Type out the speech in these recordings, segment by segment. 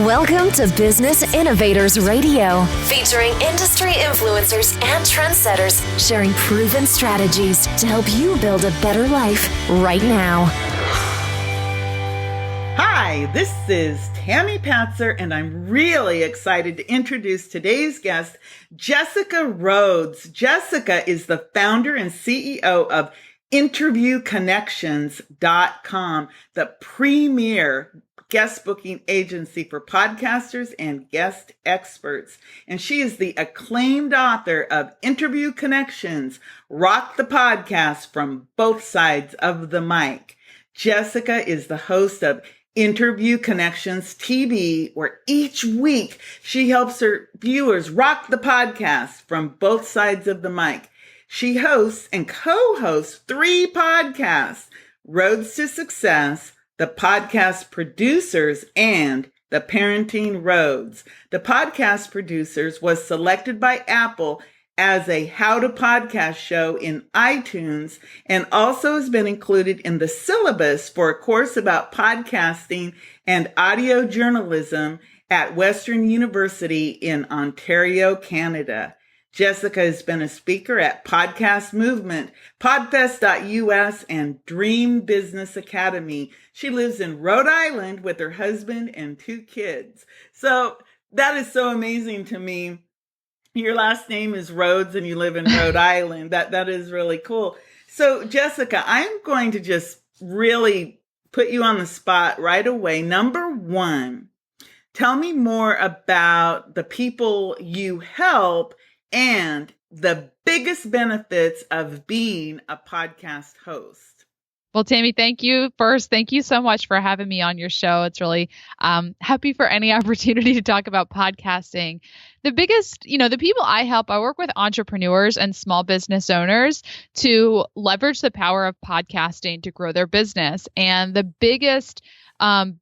Welcome to Business Innovators Radio, featuring industry influencers and trendsetters sharing proven strategies to help you build a better life right now. Hi, this is Tammy Patzer, and I'm really excited to introduce today's guest, Jessica Rhodes. Jessica is the founder and CEO of InterviewConnections.com, the premier guest booking agency for podcasters and guest experts. And she is the acclaimed author of Interview Connections, Rock the Podcast from Both Sides of the Mic. Jessica is the host of Interview Connections TV, where each week she helps her viewers rock the podcast from both sides of the mic. She hosts and co-hosts 3 podcasts: Roads to Success, The Podcast Producers, and The Parenting Roads. The Podcast Producers was selected by Apple as a How to Podcast show in iTunes, and also has been included in the syllabus for a course about podcasting and audio journalism at Western University in Ontario, Canada. Jessica has been a speaker at Podcast Movement, Podfest.us, and Dream Business Academy. She lives in Rhode Island with her husband and 2 kids. So that is so amazing to me. Your last name is Rhodes and you live in Rhode Island. That is really cool. So Jessica, I'm going to just really put you on the spot right away. Number 1, tell me more about the people you help and the biggest benefits of being a podcast host. Well, Tammy, thank you. First, thank you so much for having me on your show. It's really happy for any opportunity to talk about podcasting. The biggest, the people I help, I work with entrepreneurs and small business owners to leverage the power of podcasting to grow their business. And the biggest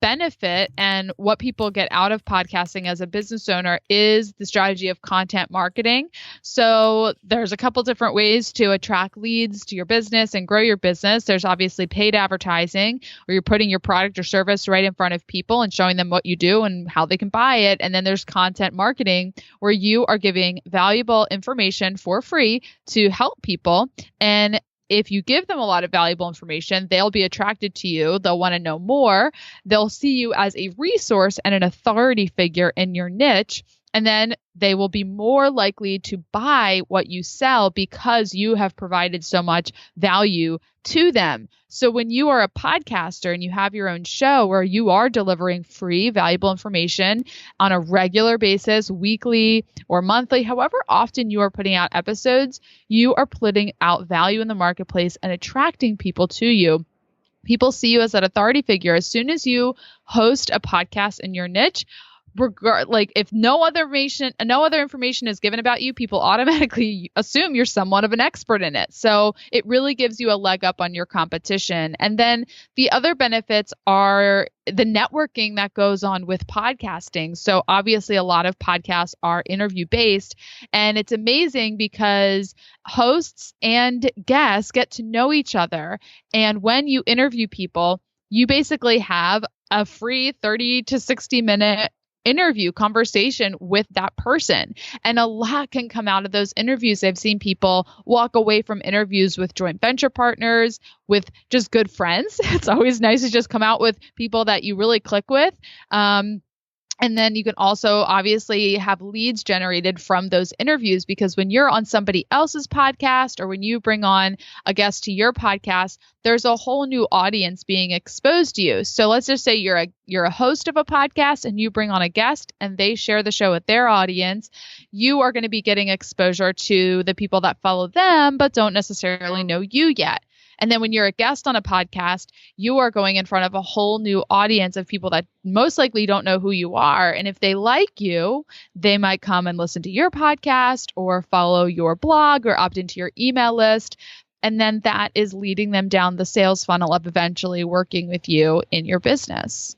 benefit and what people get out of podcasting as a business owner is the strategy of content marketing. So there's a couple different ways to attract leads to your business and grow your business. There's obviously paid advertising, where you're putting your product or service right in front of people and showing them what you do and how they can buy it. And then there's content marketing, where you are giving valuable information for free to help people. And if you give them a lot of valuable information, they'll be attracted to you. They'll want to know more. They'll see you as a resource and an authority figure in your niche. And then they will be more likely to buy what you sell because you have provided so much value to them. So when you are a podcaster and you have your own show where you are delivering free, valuable information on a regular basis, weekly or monthly, however often you are putting out episodes, you are putting out value in the marketplace and attracting people to you. People see you as that authority figure. As soon as you host a podcast in your niche, if no other information is given about you, people automatically assume you're somewhat of an expert in it. So it really gives you a leg up on your competition. And then the other benefits are the networking that goes on with podcasting. So obviously a lot of podcasts are interview based, and it's amazing because hosts and guests get to know each other. And when you interview people, you basically have a free 30 to 60 minute interview conversation with that person. And a lot can come out of those interviews. I've seen people walk away from interviews with joint venture partners, with just good friends. It's always nice to just come out with people that you really click with. And then you can also obviously have leads generated from those interviews, because when you're on somebody else's podcast or when you bring on a guest to your podcast, there's a whole new audience being exposed to you. So let's just say you're a host of a podcast and you bring on a guest and they share the show with their audience. You are going to be getting exposure to the people that follow them but don't necessarily know you yet. And then when you're a guest on a podcast, you are going in front of a whole new audience of people that most likely don't know who you are. And if they like you, they might come and listen to your podcast or follow your blog or opt into your email list. And then that is leading them down the sales funnel of eventually working with you in your business.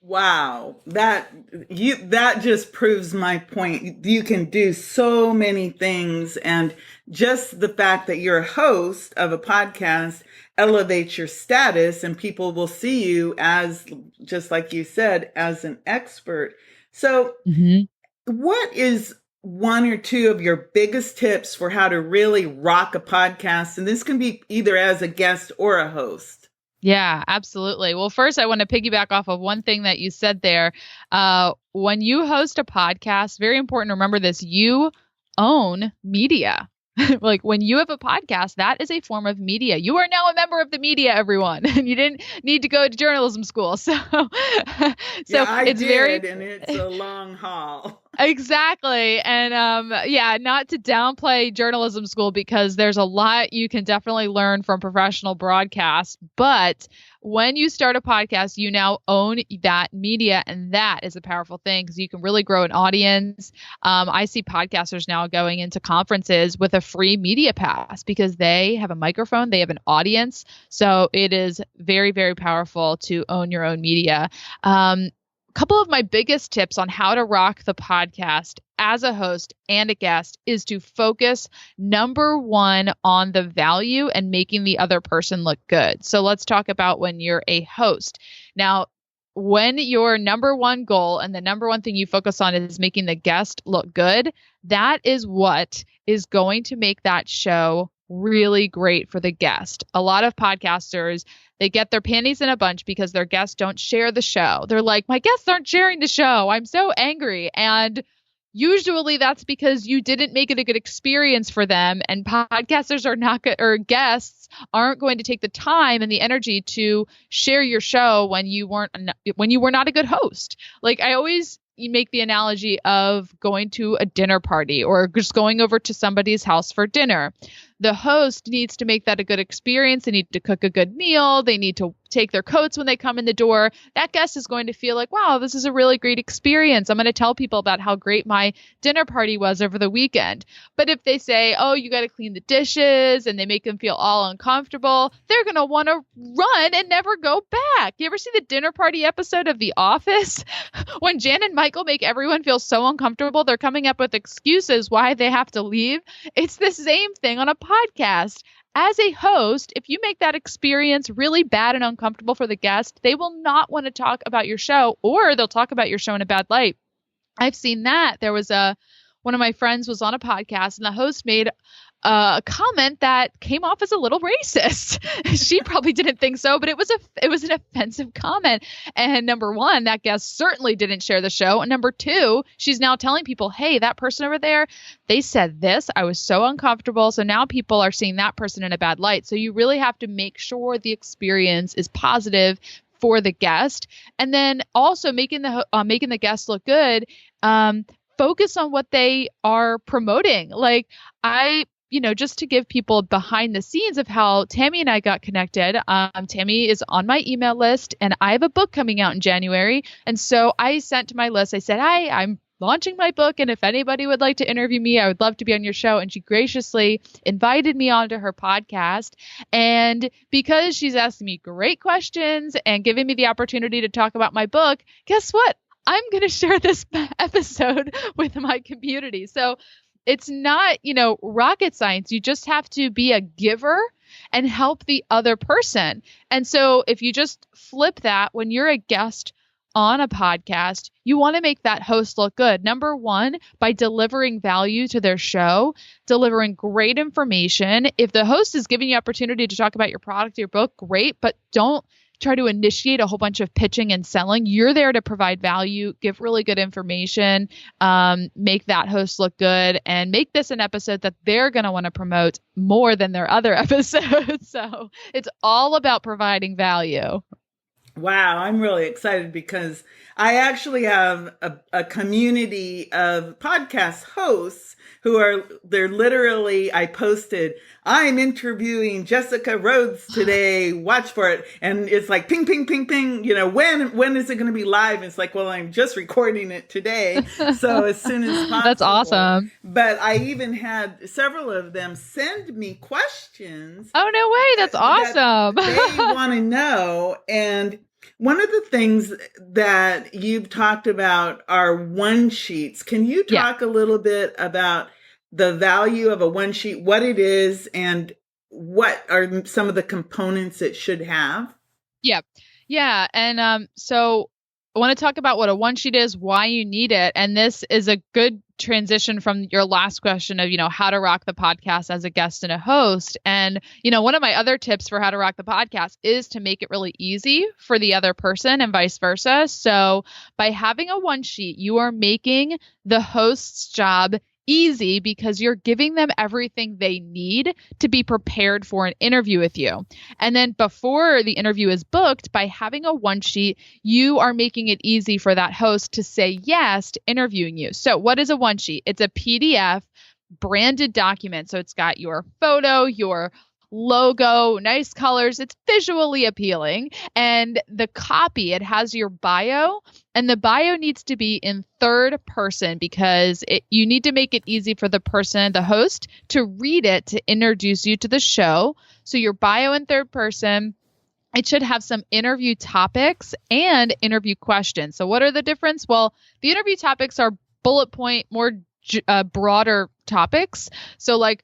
Wow, that just proves my point. You can do so many things, and just the fact that you're a host of a podcast elevates your status, and people will see you as, just like you said, as an expert. So, Mhm. what is one or two of your biggest tips for how to really rock a podcast? And this can be either as a guest or a host. Yeah, absolutely. Well, first, I want to piggyback off of one thing that you said there. When you host a podcast, very important to remember this, you own media. Like when you have a podcast, that is a form of media. You are now a member of the media, everyone. And you didn't need to go to journalism school. So, Yeah, I it's did, and it's a long haul. Exactly. And yeah, not to downplay journalism school because there's a lot you can definitely learn from professional broadcasts. But when you start a podcast, you now own that media. And that is a powerful thing because you can really grow an audience. I see podcasters now going into conferences with a free media pass because they have a microphone, they have an audience. So it is very, very powerful to own your own media. Couple of my biggest tips on how to rock the podcast as a host and a guest is to focus, number one, on the value and making the other person look good. So let's talk about when you're a host. Now, when your number one goal and the number one thing you focus on is making the guest look good, that is what is going to make that show really great for the guest. A lot of podcasters, they get their panties in a bunch because their guests don't share the show. They're like, my guests aren't sharing the show. I'm so angry. And usually that's because you didn't make it a good experience for them. And podcasters are not good, or guests aren't going to take the time and the energy to share your show when you were not a good host. Like I always make the analogy of going to a dinner party or just going over to somebody's house for dinner. The host needs to make that a good experience. They need to cook a good meal. They need to take their coats when they come in the door. That guest is going to feel like, wow, this is a really great experience. I'm going to tell people about how great my dinner party was over the weekend. But if they say, oh, you got to clean the dishes, and they make them feel all uncomfortable, they're going to want to run and never go back. You ever see the dinner party episode of The Office? When Jan and Michael make everyone feel so uncomfortable, they're coming up with excuses why they have to leave. It's the same thing on a podcast. As a host, if you make that experience really bad and uncomfortable for the guest, they will not want to talk about your show, or they'll talk about your show in a bad light. I've seen that. There was one of my friends was on a podcast and the host made a comment that came off as a little racist. She probably didn't think so, but it was an offensive comment. And number one, that guest certainly didn't share the show. And number two, she's now telling people, hey, that person over there, they said this. I was so uncomfortable. So now people are seeing that person in a bad light. So you really have to make sure the experience is positive for the guest. And then also making the guest look good. Focus on what they are promoting. Like just to give people behind the scenes of how Tammy and I got connected. Tammy is on my email list and I have a book coming out in January. And so I sent to my list, I said, hi, I'm launching my book. And if anybody would like to interview me, I would love to be on your show. And she graciously invited me onto her podcast. And because she's asking me great questions and giving me the opportunity to talk about my book, guess what? I'm going to share this episode with my community. So it's not, rocket science. You just have to be a giver and help the other person. And so if you just flip that, when you're a guest on a podcast, you want to make that host look good. Number one, by delivering value to their show, delivering great information. If the host is giving you opportunity to talk about your product, your book, great, but don't try to initiate a whole bunch of pitching and selling. You're there to provide value, give really good information, make that host look good, and make this an episode that they're going to want to promote more than their other episodes. So it's all about providing value. Wow, I'm really excited because I actually have a community of podcast hosts I posted, I'm interviewing Jessica Rhodes today, watch for it. And it's like ping, ping, ping, ping, when is it going to be live? And it's like, well, I'm just recording it today. So as soon as possible. That's awesome. But I even had several of them send me questions. Oh, no way. That's awesome. That they want to know. And One of the things that you've talked about are one sheets. Can you Yeah. talk a little bit about the value of a one sheet, what it is, and what are some of the components it should have? Yeah. Yeah. And so I want to talk about what a one sheet is, why you need it. And this is a good transition from your last question of, how to rock the podcast as a guest and a host. And, one of my other tips for how to rock the podcast is to make it really easy for the other person and vice versa. So by having a one sheet, you are making the host's job easy because you're giving them everything they need to be prepared for an interview with you. And then before the interview is booked, by having a one sheet, you are making it easy for that host to say yes to interviewing you. So what is a one sheet? It's a PDF branded document. So it's got your photo, your logo, nice colors. It's visually appealing. And the copy, it has your bio, and the bio needs to be in third person because you need to make it easy for the person, the host, to read it to introduce you to the show. So your bio in third person. It should have some interview topics and interview questions. So what are the difference? Well, the interview topics are bullet point, more broader topics. So like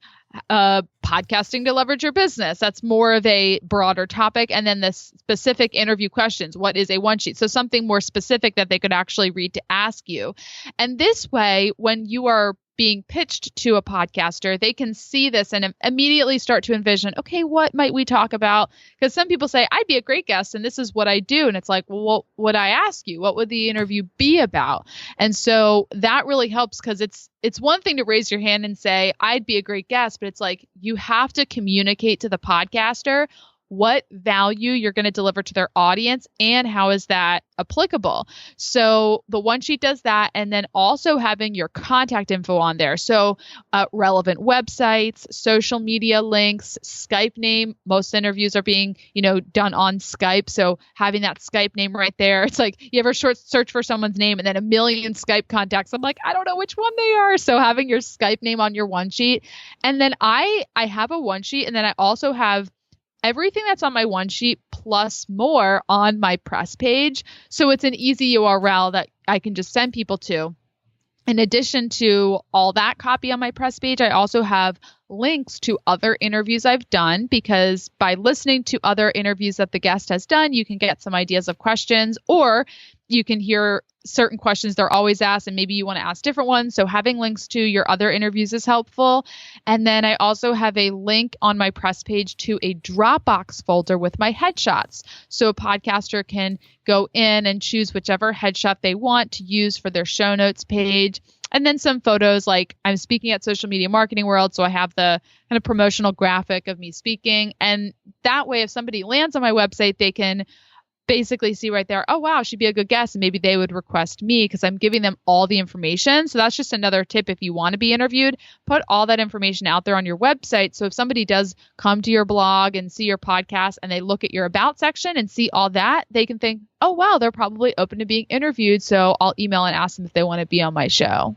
podcasting to leverage your business. That's more of a broader topic. And then the specific interview questions. What is a one sheet? So something more specific that they could actually read to ask you. And this way, when you are being pitched to a podcaster, they can see this and immediately start to envision, okay, what might we talk about? Because some people say, I'd be a great guest and this is what I do. And it's like, well, what would I ask you? What would the interview be about? And so that really helps because it's one thing to raise your hand and say, I'd be a great guest, but it's like you have to communicate to the podcaster what value you're going to deliver to their audience and how is that applicable. So the one sheet does that, and then also having your contact info on there. So relevant websites, social media links, Skype name. Most interviews are being, done on Skype. So having that Skype name right there. It's like you ever search for someone's name and then a million Skype contacts. I'm like, I don't know which one they are. So having your Skype name on your one sheet. And then I have a one sheet, and then I also have everything that's on my one sheet plus more on my press page. So it's an easy URL that I can just send people to. In addition to all that copy on my press page, I also have links to other interviews I've done, because by listening to other interviews that the guest has done, you can get some ideas of questions, or you can hear certain questions they're always asked, and maybe you want to ask different ones. So having links to your other interviews is helpful. And then I also have a link on my press page to a Dropbox folder with my headshots. So a podcaster can go in and choose whichever headshot they want to use for their show notes page. And then some photos, like I'm speaking at Social Media Marketing World, so I have the kind of promotional graphic of me speaking. And that way, if somebody lands on my website, they can basically see right there, oh, wow, she'd be a good guest. And maybe they would request me because I'm giving them all the information. So that's just another tip. If you want to be interviewed, put all that information out there on your website. So if somebody does come to your blog and see your podcast and they look at your about section and see all that, they can think, oh, wow, they're probably open to being interviewed. So I'll email and ask them if they want to be on my show.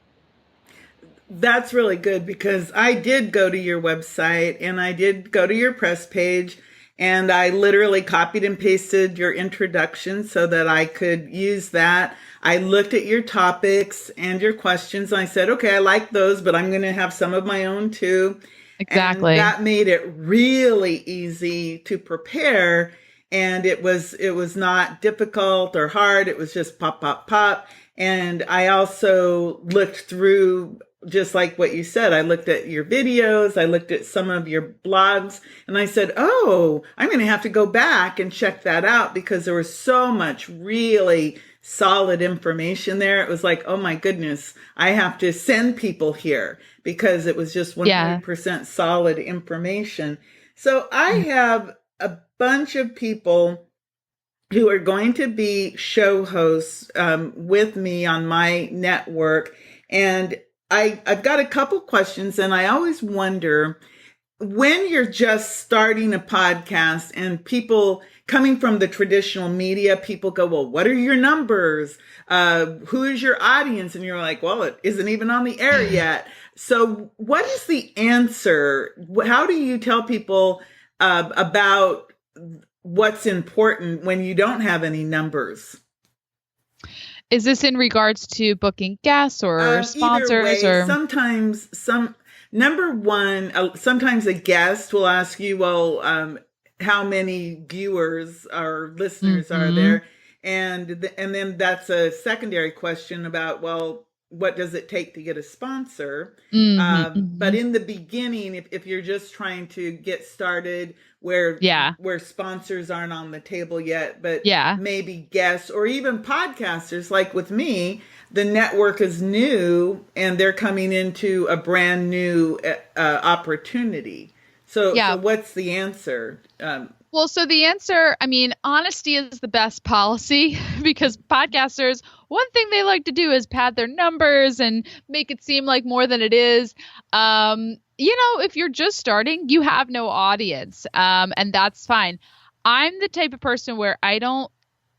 That's really good, because I did go to your website and I did go to your press page, and I literally copied and pasted your introduction so that I could use that. I looked at your topics and your questions, and I said, okay, I like those, but I'm going to have some of my own too. Exactly. And that made it really easy to prepare. And it was not difficult or hard. It was just pop, pop, pop. And I also looked through, just like what you said, I looked at your videos, I looked at some of your blogs, and I said, oh, I'm going to have to go back and check that out, because there was so much really solid information there. It was like, oh my goodness, I have to send people here, because it was just 100% solid information. So I have a bunch of people who are going to be show hosts with me on my network. And I've got a couple questions, and I always wonder, when you're just starting a podcast and people coming from the traditional media, people go, well, what are your numbers? Who is your audience? And you're like, well, it isn't even on the air yet. So what is the answer? How do you tell people about what's important when you don't have any numbers? Is this in regards to booking guests or sponsors? Either way, Or number one, sometimes a guest will ask you, well, how many viewers or listeners are there? And then that's a secondary question about, well, what does it take to get a sponsor? But in the beginning, if you're just trying to get started where sponsors aren't on the table yet, but maybe guests or even podcasters, like with me, the network is new and they're coming into a brand new opportunity. So what's the answer? Well, so the answer, I mean, honesty is the best policy because podcasters, one thing they like to do is pad their numbers and make it seem like more than it is. If you're just starting, you have no audience, and that's fine. I'm the type of person where I don't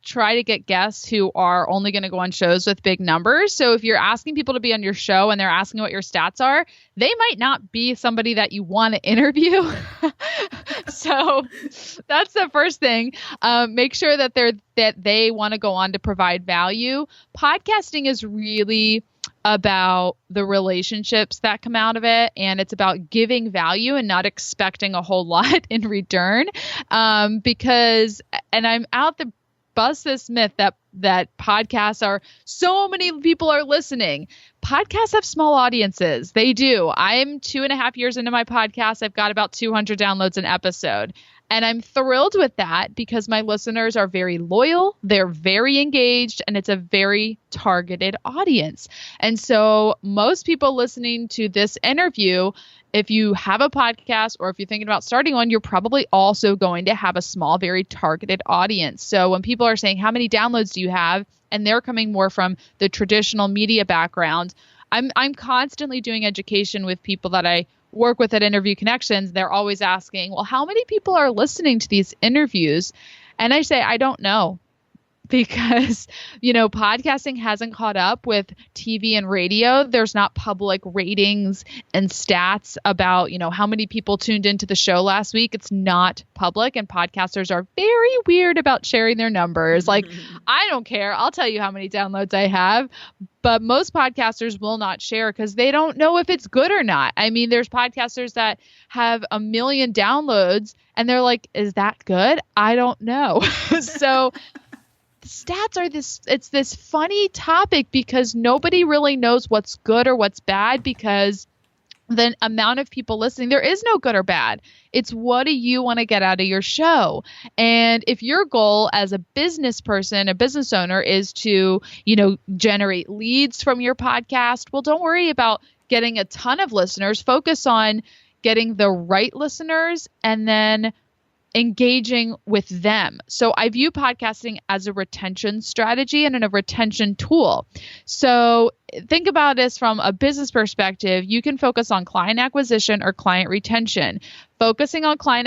try to get guests who are only going to go on shows with big numbers. So if you're asking people to be on your show and they're asking what your stats are, they might not be somebody that you want to interview. So that's the first thing. Make sure that they want to go on to provide value. Podcasting is really about the relationships that come out of it, and it's about giving value and not expecting a whole lot in return. Because I'm out the bust this myth that podcasts are so many people are listening. Podcasts have small audiences. They do. I'm 2.5 years into my podcast. I've got about 200 downloads an episode. And I'm thrilled with that because my listeners are very loyal. They're very engaged and it's a very targeted audience. And so most people listening to this interview, if you have a podcast or if you're thinking about starting one, you're probably also going to have a small, very targeted audience. So when people are saying, how many downloads do you have? And they're coming more from the traditional media background. I'm constantly doing education with people that I work with at Interview Connections. They're always asking, well, how many people are listening to these interviews? And I say, I don't know. Because, podcasting hasn't caught up with TV and radio. There's not public ratings and stats about, how many people tuned into the show last week. It's not public, and podcasters are very weird about sharing their numbers. Like, I don't care. I'll tell you how many downloads I have. But most podcasters will not share because they don't know if it's good or not. I mean, there's podcasters that have 1 million downloads and they're like, is that good? I don't know. So stats are this funny topic because nobody really knows what's good or what's bad because the amount of people listening, there is no good or bad. It's what do you want to get out of your show? And if your goal as a business person, a business owner is to, generate leads from your podcast, well, don't worry about getting a ton of listeners. Focus on getting the right listeners and then engaging with them. So I view podcasting as a retention strategy and a retention tool. So think about this from a business perspective. You can focus on client acquisition or client retention. Focusing on client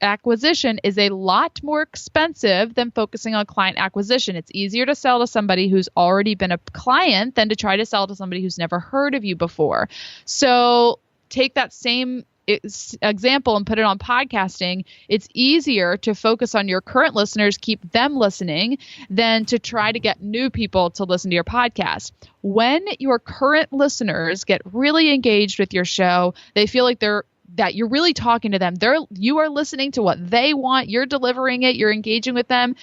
acquisition is a lot more expensive than focusing on client acquisition. It's easier to sell to somebody who's already been a client than to try to sell to somebody who's never heard of you before. So take that same example and put it on podcasting. It's easier to focus on your current listeners, keep them listening, than to try to get new people to listen to your podcast. When your current listeners get really engaged with your show, they feel like that you're really talking to them. You are listening to what they want. You're delivering it. You're engaging with them.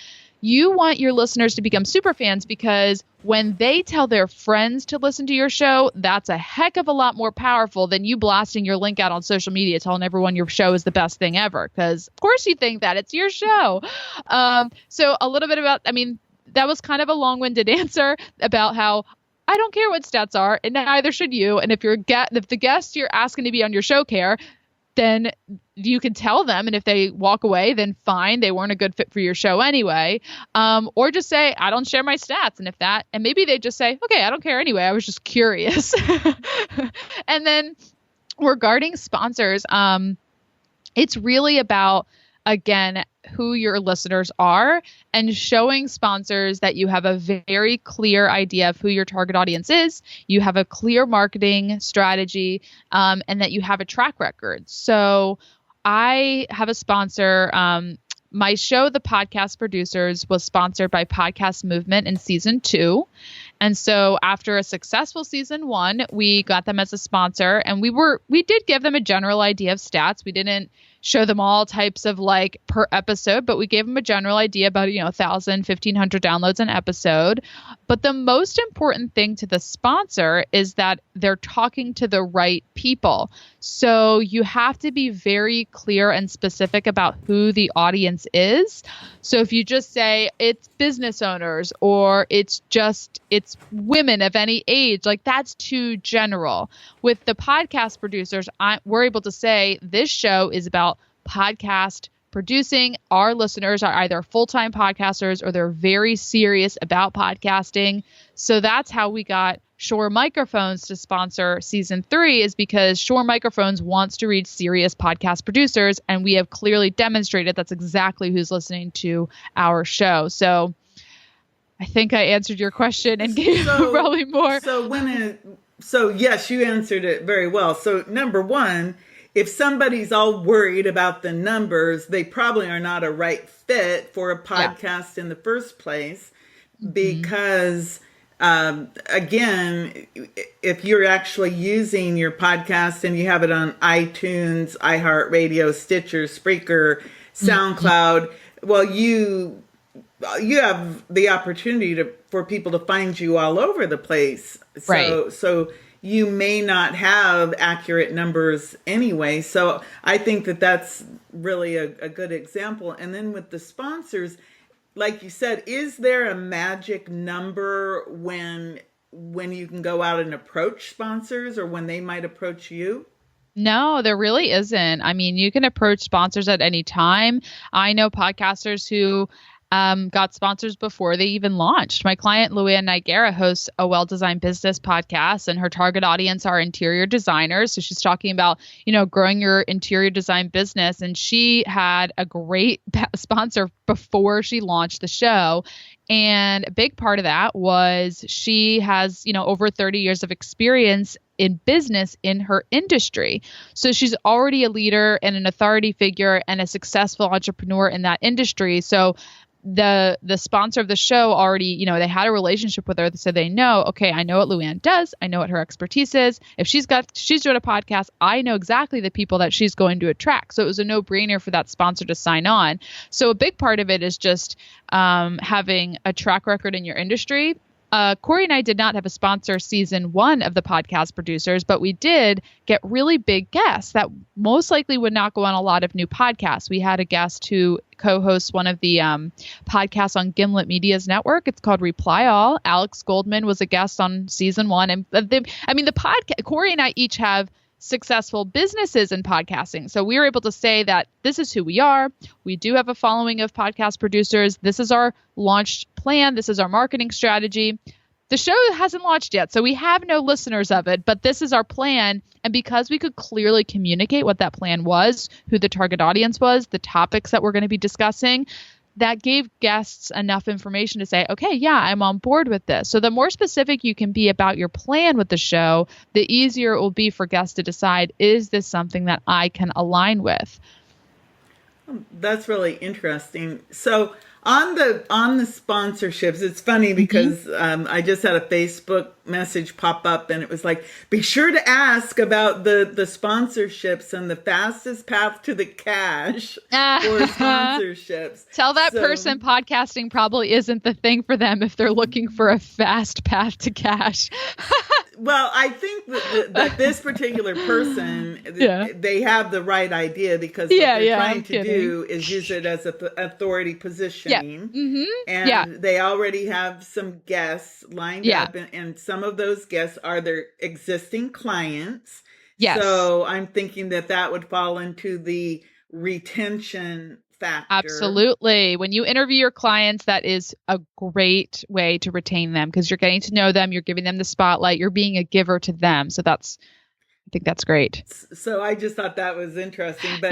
You want your listeners to become super fans because when they tell their friends to listen to your show, that's a heck of a lot more powerful than you blasting your link out on social media telling everyone your show is the best thing ever. Because of course you think that it's your show. So a little bit about, that was kind of a long-winded answer about how I don't care what stats are, and neither should you. And if the guests you're asking to be on your show care, then you can tell them. And if they walk away, then fine, they weren't a good fit for your show anyway. Or just say, I don't share my stats. And maybe they just say, okay, I don't care anyway. I was just curious. And then regarding sponsors, it's really about, again, who your listeners are and showing sponsors that you have a very clear idea of who your target audience is, you have a clear marketing strategy, and that you have a track record. So I have a sponsor my show, The Podcast Producers, was sponsored by Podcast Movement in season 2. And so after a successful season 1, we got them as a sponsor, and we did give them a general idea of stats. We didn't show them all types of like per episode, but we gave them a general idea about, 1,000, 1,500 downloads an episode. But the most important thing to the sponsor is that they're talking to the right people. So you have to be very clear and specific about who the audience is. So if you just say it's business owners or it's women of any age, like that's too general. With the podcast producers, we're able to say this show is about podcast producing. Our listeners are either full-time podcasters or they're very serious about podcasting. So that's how we got Shure Microphones to sponsor season 3, is because Shure Microphones wants to reach serious podcast producers, and we have clearly demonstrated that's exactly who's listening to our show. So I think I answered your question and gave probably more. So yes, you answered it very well. So number one, if somebody's all worried about the numbers, they probably are not a right fit for a podcast in the first place, because again, if you're actually using your podcast and you have it on iTunes, iHeartRadio, Stitcher, Spreaker, SoundCloud, well, you have the opportunity for people to find you all over the place. So you may not have accurate numbers anyway. So I think that's really a good example. And then with the sponsors, like you said, is there a magic number when you can go out and approach sponsors, or when they might approach you? No, there really isn't. I mean, you can approach sponsors at any time. I know podcasters who got sponsors before they even launched. My client, Luann Nigera, hosts a well-designed business podcast, and her target audience are interior designers. So she's talking about, growing your interior design business. And she had a great sponsor before she launched the show. And a big part of that was she has, over 30 years of experience in business in her industry. So she's already a leader and an authority figure and a successful entrepreneur in that industry. So the sponsor of the show already, they had a relationship with her, so they know, okay, I know what Luann does. I know what her expertise is. If she's doing a podcast, I know exactly the people that she's going to attract. So it was a no-brainer for that sponsor to sign on. So a big part of it is just having a track record in your industry. Corey and I did not have a sponsor season 1 of the Podcast Producers, but we did get really big guests that most likely would not go on a lot of new podcasts. We had a guest who co-hosts one of the podcasts on Gimlet Media's network. It's called Reply All. Alex Goldman was a guest on season 1. And the podcast, Corey and I each have successful businesses in podcasting. So we were able to say that this is who we are. We do have a following of podcast producers. This is our launch plan. This is our marketing strategy. The show hasn't launched yet, so we have no listeners of it, but this is our plan. And because we could clearly communicate what that plan was, who the target audience was, the topics that we're going to be discussing, that gave guests enough information to say, okay, yeah, I'm on board with this. So the more specific you can be about your plan with the show, the easier it will be for guests to decide, is this something that I can align with? That's really interesting. So on the sponsorships, it's funny because I just had a Facebook message pop up, and it was like, be sure to ask about the sponsorships and the fastest path to the cash for sponsorships. Tell that person podcasting probably isn't the thing for them if they're looking for a fast path to cash. Well, I think that this particular person, they have the right idea, because what they're trying to do is use it as an authority positioning. And they already have some guests lined up, and some of those guests are their existing clients. Yes. So I'm thinking that would fall into the retention factor. Absolutely. When you interview your clients, that is a great way to retain them, because you're getting to know them, you're giving them the spotlight, you're being a giver to them. So I think that's great. So I just thought that was interesting. But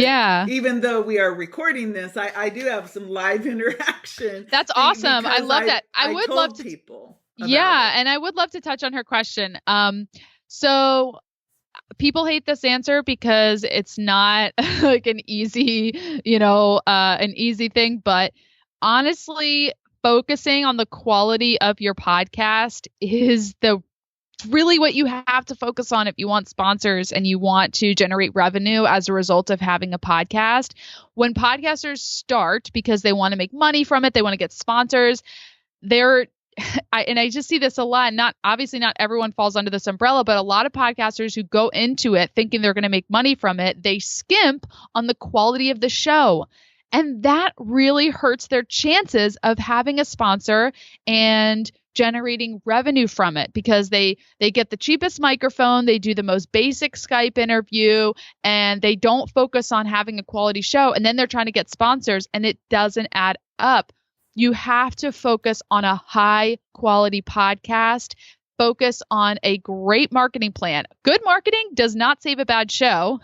even though we are recording this, I do have some live interaction. That's awesome. I love that. I would love to people. And I would love to touch on her question. So people hate this answer because it's not like an easy, an easy thing. But honestly, focusing on the quality of your podcast is really what you have to focus on if you want sponsors and you want to generate revenue as a result of having a podcast. When podcasters start because they want to make money from it, they want to get sponsors, I just see this a lot. Not everyone falls under this umbrella, but a lot of podcasters who go into it thinking they're going to make money from it, they skimp on the quality of the show. And that really hurts their chances of having a sponsor and generating revenue from it, because they get the cheapest microphone, they do the most basic Skype interview, and they don't focus on having a quality show. And then they're trying to get sponsors and it doesn't add up. You have to focus on a high quality podcast. Focus on a great marketing plan. Good marketing does not save a bad show.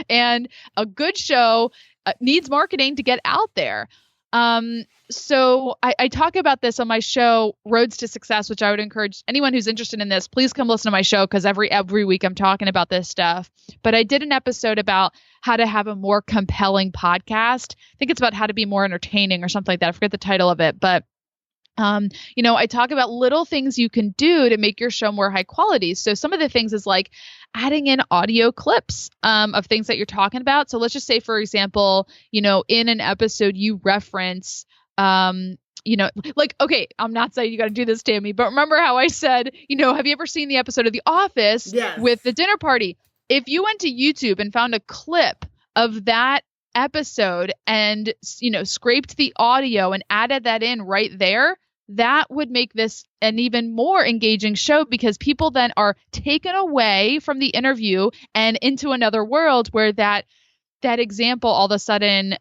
And a good show needs marketing to get out there. So I talk about this on my show, Roads to Success, which I would encourage anyone who's interested in this, please come listen to my show, because every week I'm talking about this stuff. But I did an episode about how to have a more compelling podcast. I think it's about how to be more entertaining or something like that. I forget the title of it, but I talk about little things you can do to make your show more high quality. So some of the things is like adding in audio clips of things that you're talking about. So let's just say, for example, in an episode you reference, okay, I'm not saying you got to do this, Tammy, but remember how I said, have you ever seen the episode of The Office with the dinner party? If you went to YouTube and found a clip of that episode and, scraped the audio and added that in right there, that would make this an even more engaging show, because people then are taken away from the interview and into another world where that example all of a sudden,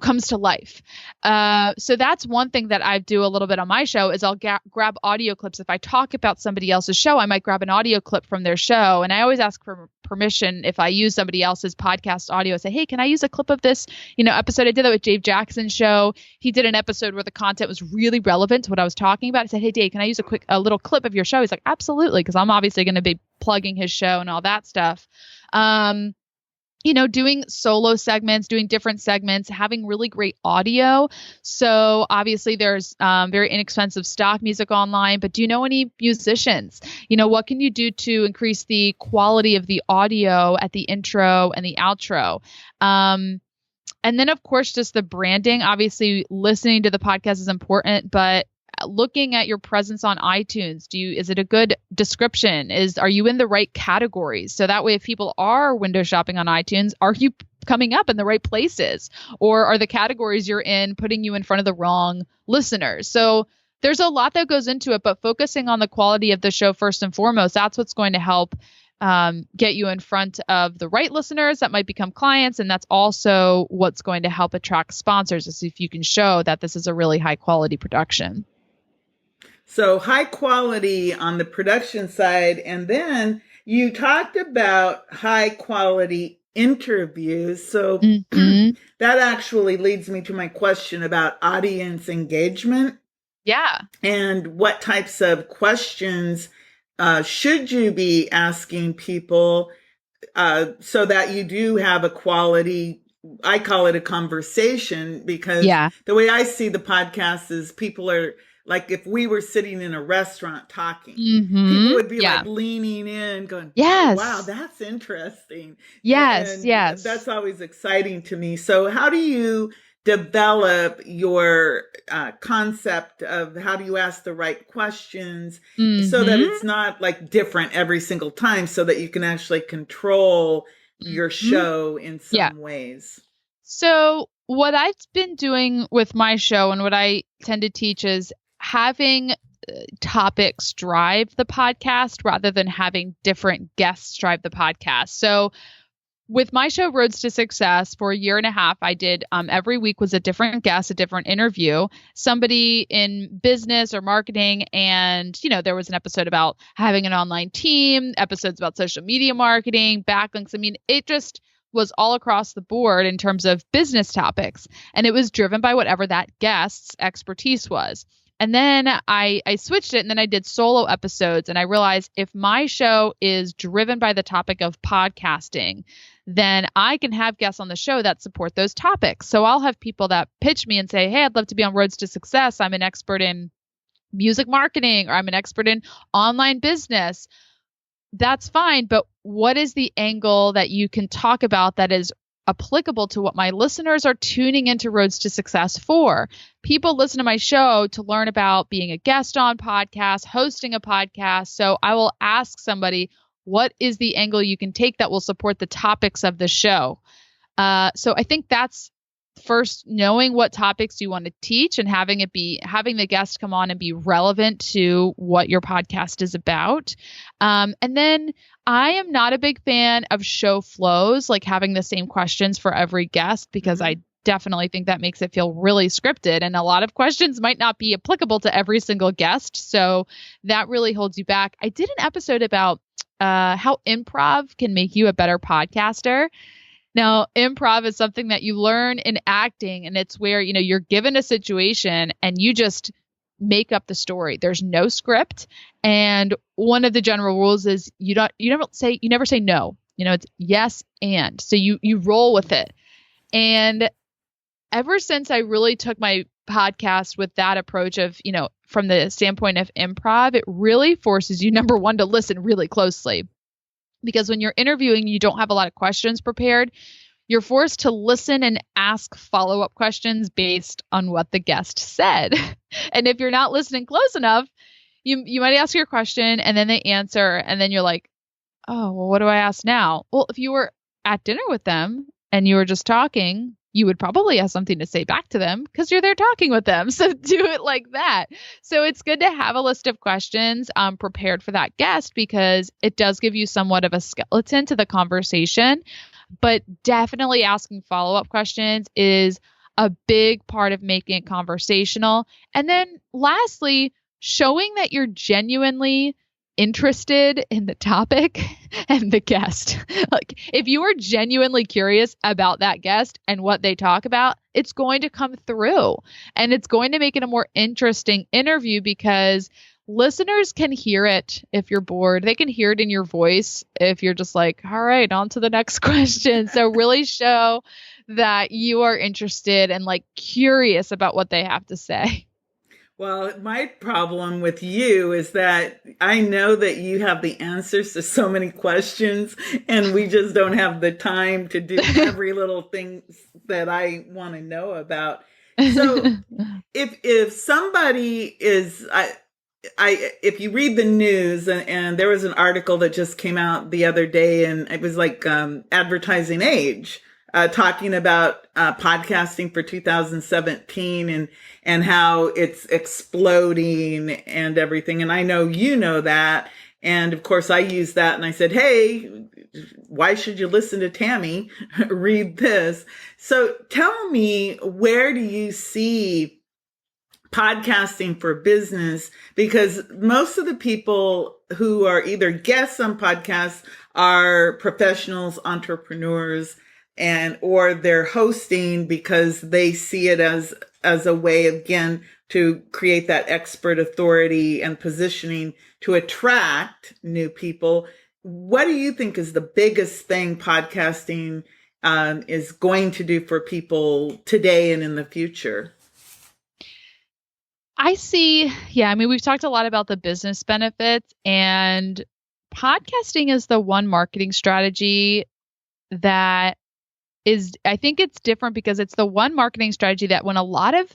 comes to life. So that's one thing that I do a little bit on my show is I'll grab audio clips. If I talk about somebody else's show, I might grab an audio clip from their show. And I always ask for permission if I use somebody else's podcast audio. I say, hey, can I use a clip of this, episode? I did that with Dave Jackson's show. He did an episode where the content was really relevant to what I was talking about. I said, hey, Dave, can I use a little clip of your show? He's like, absolutely. Because I'm obviously going to be plugging his show and all that stuff. Doing solo segments, doing different segments, having really great audio. So obviously there's very inexpensive stock music online, but do you know any musicians? What can you do to increase the quality of the audio at the intro and the outro? And then, of course, just the branding. Obviously, listening to the podcast is important, but looking at your presence on iTunes, is it a good description? Are you in the right categories? So that way, if people are window shopping on iTunes, are you coming up in the right places? Or are the categories you're in putting you in front of the wrong listeners? So there's a lot that goes into it, but focusing on the quality of the show first and foremost, that's what's going to help get you in front of the right listeners that might become clients. And that's also what's going to help attract sponsors, is if you can show that this is a really high quality production. So high quality on the production side. And then you talked about high quality interviews. So that actually leads me to my question about audience engagement. Yeah. And what types of questions should you be asking people so that you do have a quality, I call it a conversation, because the way I see the podcast is people are like, if we were sitting in a restaurant talking, people would be like leaning in going, yes, oh, wow, that's interesting. Yes. Yes. That's always exciting to me. So how do you develop your concept of how do you ask the right questions so that it's not like different every single time, so that you can actually control your show in some ways? So what I've been doing with my show and what I tend to teach is having topics drive the podcast rather than having different guests drive the podcast. So with my show, Roads to Success, for a year and a half, I did every week was a different guest, a different interview, somebody in business or marketing. And, there was an episode about having an online team, episodes about social media marketing, backlinks. I mean, it just was all across the board in terms of business topics. And it was driven by whatever that guest's expertise was. And then I switched it, and then I did solo episodes. And I realized if my show is driven by the topic of podcasting, then I can have guests on the show that support those topics. So I'll have people that pitch me and say, hey, I'd love to be on Roads to Success. I'm an expert in music marketing, or I'm an expert in online business. That's fine. But what is the angle that you can talk about that is applicable to what my listeners are tuning into Roads to Success for? People listen to my show to learn about being a guest on podcasts, hosting a podcast. So I will ask somebody, what is the angle you can take that will support the topics of the show? So I think that's first, knowing what topics you want to teach and having the guest come on and be relevant to what your podcast is about. And then I am not a big fan of show flows, like having the same questions for every guest, because I definitely think that makes it feel really scripted, and a lot of questions might not be applicable to every single guest. So that really holds you back. I did an episode about how improv can make you a better podcaster. Now, improv is something that you learn in acting, and it's where, you're given a situation and you just make up the story. There's no script. And one of the general rules is you never say no. It's yes and. So you roll with it. And ever since I really took my podcast with that approach of, from the standpoint of improv, it really forces you, number one, to listen really closely. Because when you're interviewing, you don't have a lot of questions prepared. You're forced to listen and ask follow-up questions based on what the guest said. And if you're not listening close enough, you might ask your question and then they answer. And then you're like, oh, well, what do I ask now? Well, if you were at dinner with them and you were just talking, you would probably have something to say back to them because you're there talking with them. So do it like that. So it's good to have a list of questions prepared for that guest, because it does give you somewhat of a skeleton to the conversation. But definitely asking follow-up questions is a big part of making it conversational. And then lastly, showing that you're genuinely interested in the topic and the guest. Like, if you are genuinely curious about that guest and what they talk about, it's going to come through, and it's going to make it a more interesting interview, because listeners can hear it if you're bored. They can hear it in your voice if you're just like, all right, on to the next question. So really show that you are interested and curious about what they have to say. Well, my problem with you is that I know that you have the answers to so many questions, and we just don't have the time to do every little thing that I want to know about. So if somebody is, if you read the news, and there was an article that just came out the other day, and it was Advertising Age, talking about podcasting for 2017 and how it's exploding and everything. And I know you know that. And of course, I used that and I said, hey, why should you listen to Tammy? Read this. So tell me, where do you see podcasting for business? Because most of the people who are either guests on podcasts are professionals, entrepreneurs, or they're hosting because they see it as a way, again, to create that expert authority and positioning to attract new people. What do you think is the biggest thing podcasting is going to do for people today and in the future? I see. Yeah. I mean, we've talked a lot about the business benefits, and podcasting is the one marketing strategy that I think it's different, because it's the one marketing strategy that when a lot of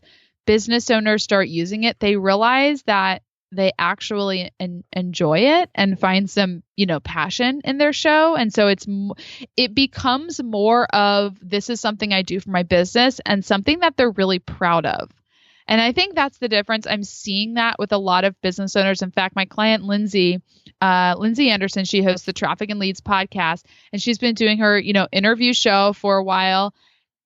business owners start using it, they realize that they actually enjoy it and find some, passion in their show. And so it becomes more of, this is something I do for my business and something that they're really proud of. And I think that's the difference. I'm seeing that with a lot of business owners. In fact, my client, Lindsay Anderson, she hosts the Traffic and Leads podcast, and she's been doing her, interview show for a while.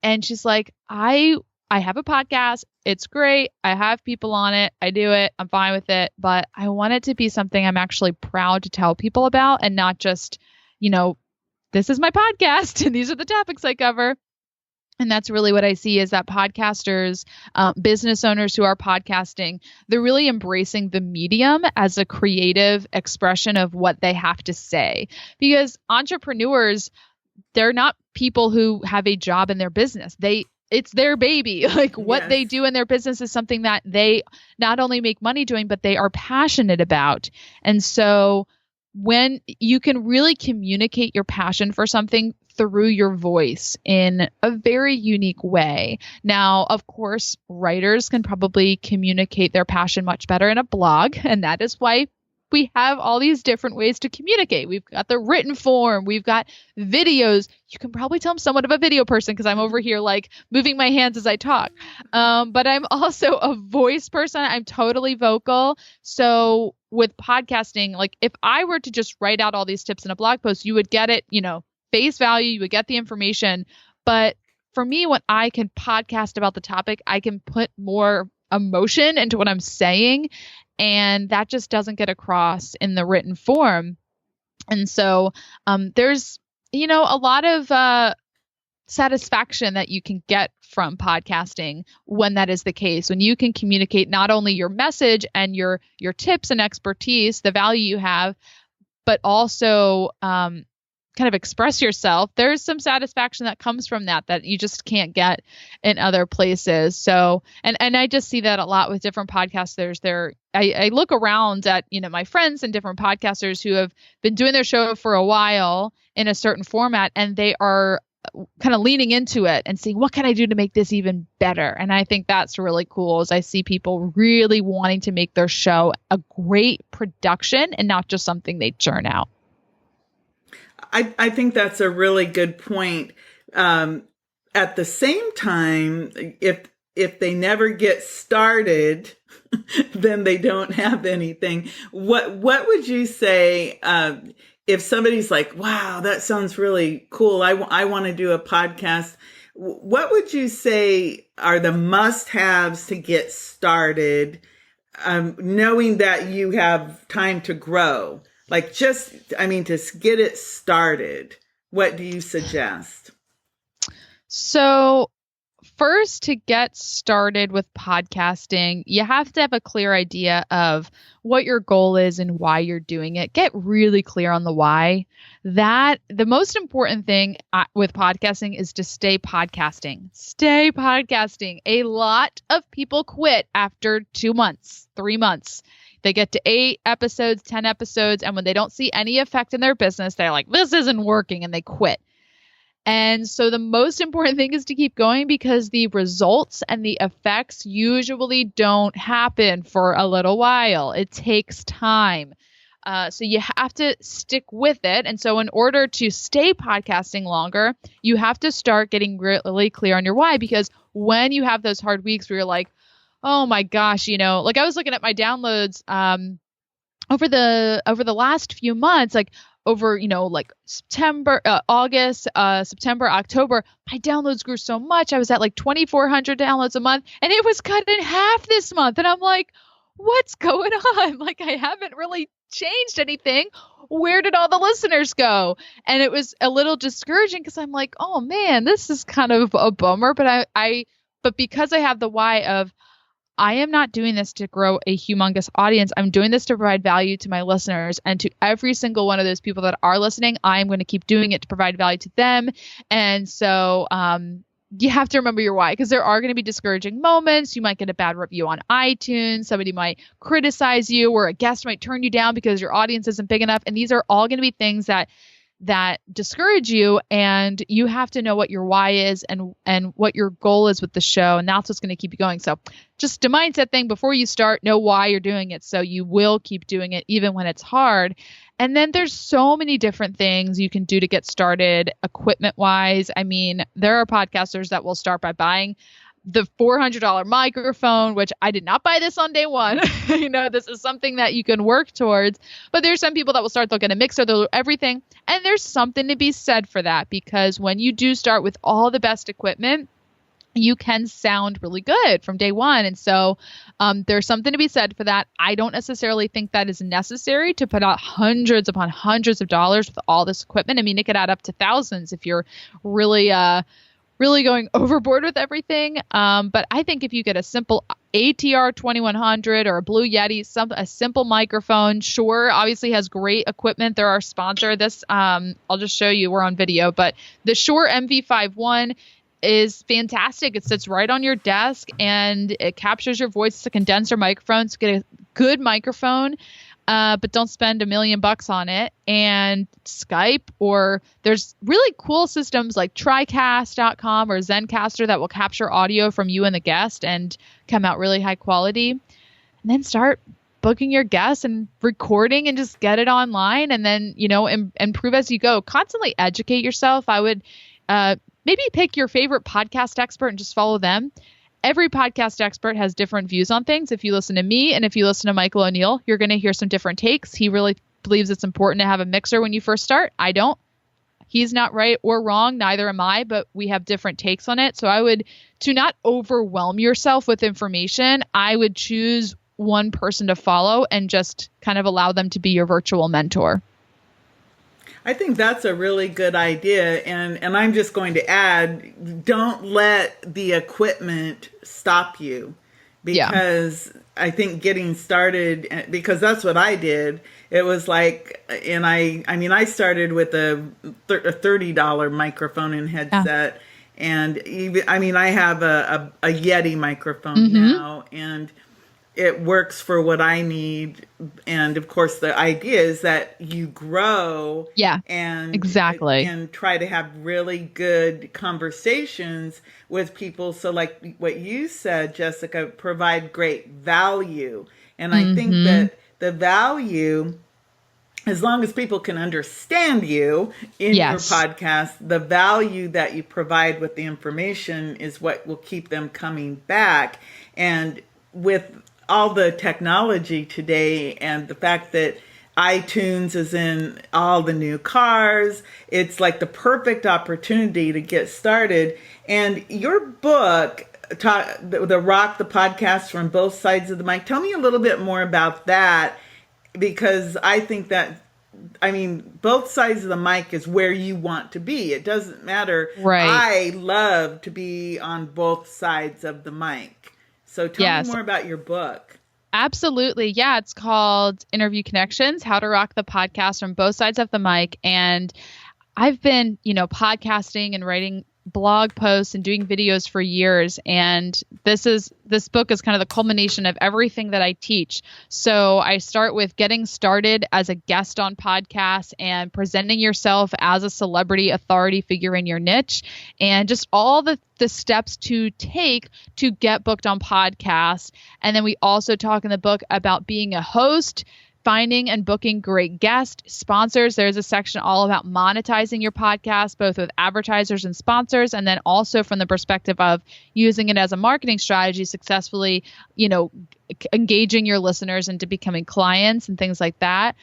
And she's like, I have a podcast. It's great. I have people on it. I do it. I'm fine with it. But I want it to be something I'm actually proud to tell people about, and not just, this is my podcast and these are the topics I cover. And that's really what I see is that podcasters, business owners who are podcasting, they're really embracing the medium as a creative expression of what they have to say. Because entrepreneurs, they're not people who have a job in their business. It's their baby. Like what they do in their business is something that they not only make money doing, but they are passionate about. And so when you can really communicate your passion for something through your voice in a very unique way. Now, of course, writers can probably communicate their passion much better in a blog, and that is why we have all these different ways to communicate. We've got the written form, we've got videos. You can probably tell I'm somewhat of a video person because I'm over here like moving my hands as I talk. But I'm also a voice person. I'm totally vocal. So with podcasting, like if I were to just write out all these tips in a blog post, you would get it, face value, you would get the information. But for me, when I can podcast about the topic, I can put more emotion into what I'm saying. And that just doesn't get across in the written form. And so there's, a lot of satisfaction that you can get from podcasting when that is the case, when you can communicate not only your message and your tips and expertise, the value you have, but also kind of express yourself. There's some satisfaction that comes from that you just can't get in other places. So, and I just see that a lot with different podcasters. I look around at, my friends and different podcasters who have been doing their show for a while in a certain format, and they are kind of leaning into it and seeing what can I do to make this even better. And I think that's really cool as I see people really wanting to make their show a great production and not just something they churn out. I think that's a really good point. At the same time, if they never get started, then they don't have anything. What would you say if somebody's like, wow, that sounds really cool. I want to do a podcast. What would you say are the must-haves to get started, knowing that you have time to grow? Like to get it started, what do you suggest? So first, to get started with podcasting, you have to have a clear idea of what your goal is and why you're doing it. Get really clear on the why. The most important thing with podcasting is to stay podcasting. Stay podcasting. A lot of people quit after 2 months, 3 months. They get to 8 episodes, 10 episodes, and when they don't see any effect in their business, they're like, this isn't working, and they quit. And so the most important thing is to keep going because the results and the effects usually don't happen for a little while. It takes time. So you have to stick with it. And so in order to stay podcasting longer, you have to start getting really clear on your why, because when you have those hard weeks where you're like, oh my gosh, like I was looking at my downloads over the last few months, like over, like September, August, September, October, my downloads grew so much. I was at like 2,400 downloads a month, and it was cut in half this month. And I'm like, what's going on? Like, I haven't really changed anything. Where did all the listeners go? And it was a little discouraging because I'm like, oh man, this is kind of a bummer. But but because I have the why of, I am not doing this to grow a humongous audience. I'm doing this to provide value to my listeners, and to every single one of those people that are listening, I'm going to keep doing it to provide value to them. And so you have to remember your why, because there are going to be discouraging moments. You might get a bad review on iTunes. Somebody might criticize you, or a guest might turn you down because your audience isn't big enough. And these are all going to be things that discourage you, and you have to know what your why is and what your goal is with the show, and that's what's going to keep you going. So just a mindset thing before you start, know why you're doing it, so you will keep doing it even when it's hard. And then there's so many different things you can do to get started equipment wise. I mean, there are podcasters that will start by buying the $400 microphone, which I did not buy this on day one. This is something that you can work towards. But there's some people that will start, they'll get a mixer, they'll do everything. And there's something to be said for that, because when you do start with all the best equipment, you can sound really good from day one. And so there's something to be said for that. I don't necessarily think that is necessary to put out hundreds upon hundreds of dollars with all this equipment. I mean, it could add up to thousands if you're really really going overboard with everything. But I think if you get a simple ATR 2100 or a Blue Yeti, a simple microphone, Shure obviously has great equipment. They're our sponsor. This, I'll just show you, we're on video, but the Shure MV51 is fantastic. It sits right on your desk and it captures your voice. It's a condenser microphone. So get a good microphone, but don't spend $1 million on it. And Skype, or there's really cool systems like TriCast.com or Zencaster that will capture audio from you and the guest and come out really high quality. And then start booking your guests and recording and just get it online. And then, improve as you go. Constantly educate yourself. I would, maybe pick your favorite podcast expert and just follow them. Every podcast expert has different views on things. If you listen to me and if you listen to Michael O'Neill, you're going to hear some different takes. He really believes it's important to have a mixer when you first start. I don't. He's not right or wrong. Neither am I, but we have different takes on it. So to not overwhelm yourself with information, I would choose one person to follow and just kind of allow them to be your virtual mentor. I think that's a really good idea. And I'm just going to add, don't let the equipment stop you, because I think getting started, because that's what I did. It was like, and I started with a $30 microphone and headset. And even, I have a Yeti microphone now, and it works for what I need. And of course, the idea is that you grow and exactly, and try to have really good conversations with people. So like what you said, Jessica, provide great value. And I think that the value, as long as people can understand you in your podcast, the value that you provide with the information is what will keep them coming back. And with all the technology today and the fact that iTunes is in all the new cars, it's like the perfect opportunity to get started. And your book, the Rock the Podcast from Both Sides of the Mic, tell me a little bit more about that, because I think that, both sides of the mic is where you want to be. It doesn't matter. Right. I love to be on both sides of the mic. So tell me more about your book. Absolutely. Yeah. It's called Interview Connections, How to Rock the Podcast from Both Sides of the Mic. And I've been, podcasting and writing blog posts and doing videos for years. And this book is kind of the culmination of everything that I teach. So I start with getting started as a guest on podcasts and presenting yourself as a celebrity authority figure in your niche, and just all the steps to take to get booked on podcasts. And then we also talk in the book about being a host, finding and booking great guest sponsors. There's a section all about monetizing your podcast, both with advertisers and sponsors, and then also from the perspective of using it as a marketing strategy successfully, engaging your listeners into becoming clients and things like that.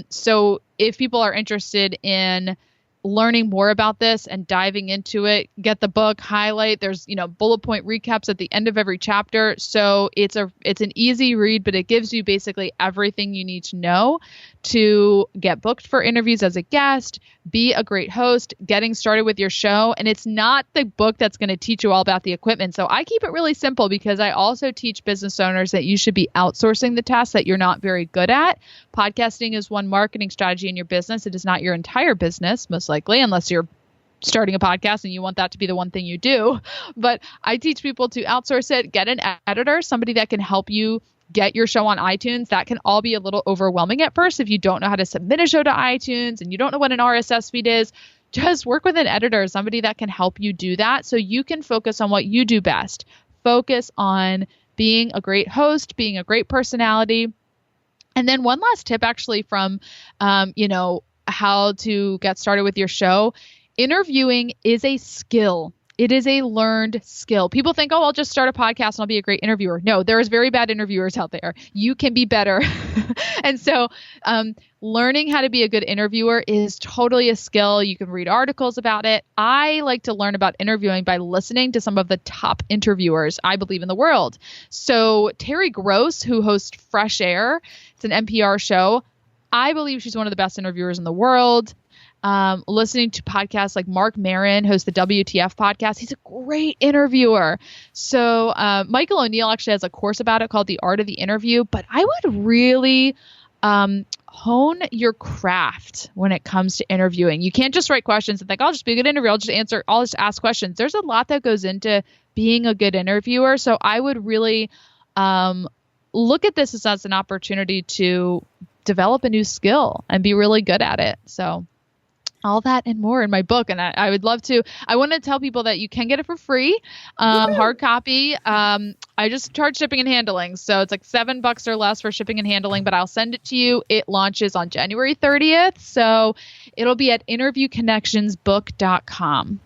So if people are interested in learning more about this and diving into it, get the book, highlight. There's, bullet point recaps at the end of every chapter. So it's an easy read, but it gives you basically everything you need to know to get booked for interviews as a guest, be a great host, getting started with your show. And it's not the book that's going to teach you all about the equipment. So I keep it really simple, because I also teach business owners that you should be outsourcing the tasks that you're not very good at. Podcasting is one marketing strategy in your business. It is not your entire business, most likely, unless you're starting a podcast and you want that to be the one thing you do. But I teach people to outsource it, get an editor, somebody that can help you get your show on iTunes. That can all be a little overwhelming at first if you don't know how to submit a show to iTunes and you don't know what an RSS feed is. Just work with an editor, somebody that can help you do that, so you can focus on what you do best. Focus on being a great host, being a great personality. And then one last tip, actually, from, how to get started with your show. Interviewing is a skill. It is a learned skill. People think, I'll just start a podcast and I'll be a great interviewer. No, there's very bad interviewers out there. You can be better. And so learning how to be a good interviewer is totally a skill. You can read articles about it. I like to learn about interviewing by listening to some of the top interviewers I believe in the world. So Terry Gross, who hosts Fresh Air, it's an NPR show. I believe she's one of the best interviewers in the world. listening to podcasts like Mark Maron hosts the WTF podcast. He's a great interviewer. So Michael O'Neill actually has a course about it called The Art of the Interview. But I would really hone your craft when it comes to interviewing. You can't just write questions and think, I'll just be a good interviewer. I'll just ask questions. There's a lot that goes into being a good interviewer. So I would really look at this as an opportunity to develop a new skill and be really good at it. So all that and more in my book. And I would love to, I want to tell people that you can get it for free, hard copy. I just charge shipping and handling. So it's like $7 or less for shipping and handling, but I'll send it to you. It launches on January 30th. So it'll be at interviewconnectionsbook.com.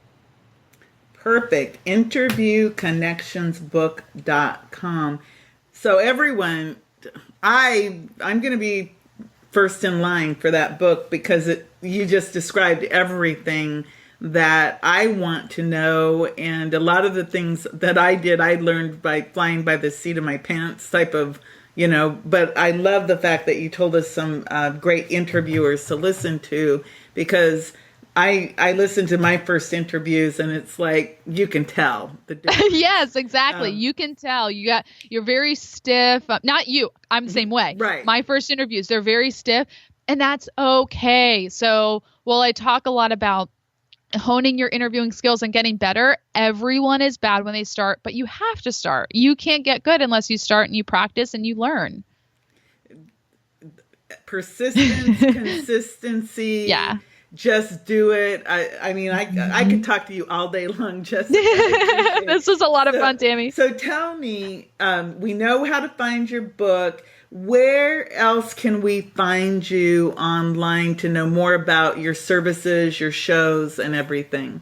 Perfect. Interviewconnectionsbook.com. So everyone, I'm going to be first in line for that book because you just described everything that I want to know. And a lot of the things that I did, I learned by flying by the seat of my pants type of, but I love the fact that you told us some great interviewers to listen to, because I listened to my first interviews and it's like, you can tell the difference. Yes, exactly. You can tell you're very stiff. Not you. I'm the same way. Right. My first interviews, they're very stiff, and that's okay. So while I talk a lot about honing your interviewing skills and getting better, everyone is bad when they start, but you have to start. You can't get good unless you start and you practice and you learn. Persistence, consistency. Yeah. Just do it. I could talk to you all day long, Jessica. This was a lot of fun, Tammy. So tell me, we know how to find your book. Where else can we find you online to know more about your services, your shows, and everything?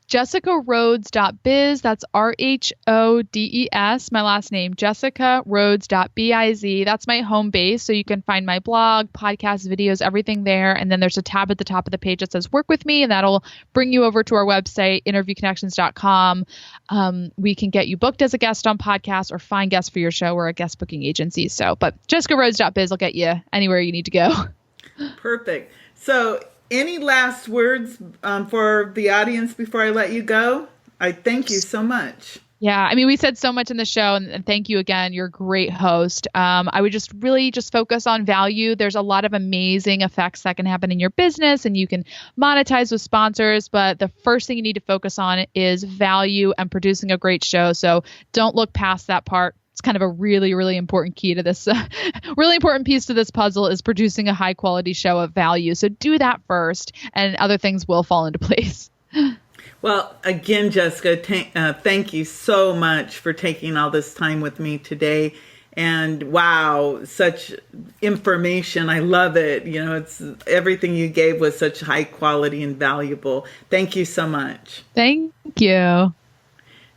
JessicaRhodes.biz. That's RHODES. My last name, JessicaRhodes.biz. That's my home base. So you can find my blog, podcasts, videos, everything there. And then there's a tab at the top of the page that says work with me. And that'll bring you over to our website, interviewconnections.com. We can get you booked as a guest on podcasts or find guests for your show. We're a guest booking agency. But JessicaRhodes.biz will get you anywhere you need to go. Perfect. So any last words for the audience before I let you go? I thank you so much. Yeah, we said so much in the show, and thank you again. You're a great host. I would just really focus on value. There's a lot of amazing effects that can happen in your business, and you can monetize with sponsors. But the first thing you need to focus on is value and producing a great show. So don't look past that part. It's kind of a really, really important key to this, really important piece to this puzzle is producing a high quality show of value. So do that first and other things will fall into place. Well, again, Jessica, thank you so much for taking all this time with me today. And wow, such information. I love it. It's everything you gave was such high quality and valuable. Thank you so much. Thank you.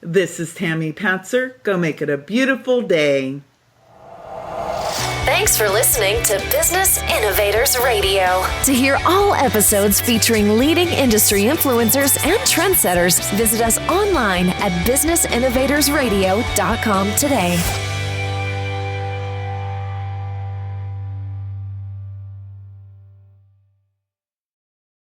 This is Tammy Patzer. Go make it a beautiful day. Thanks for listening to Business Innovators Radio. To hear all episodes featuring leading industry influencers and trendsetters, visit us online at businessinnovatorsradio.com today.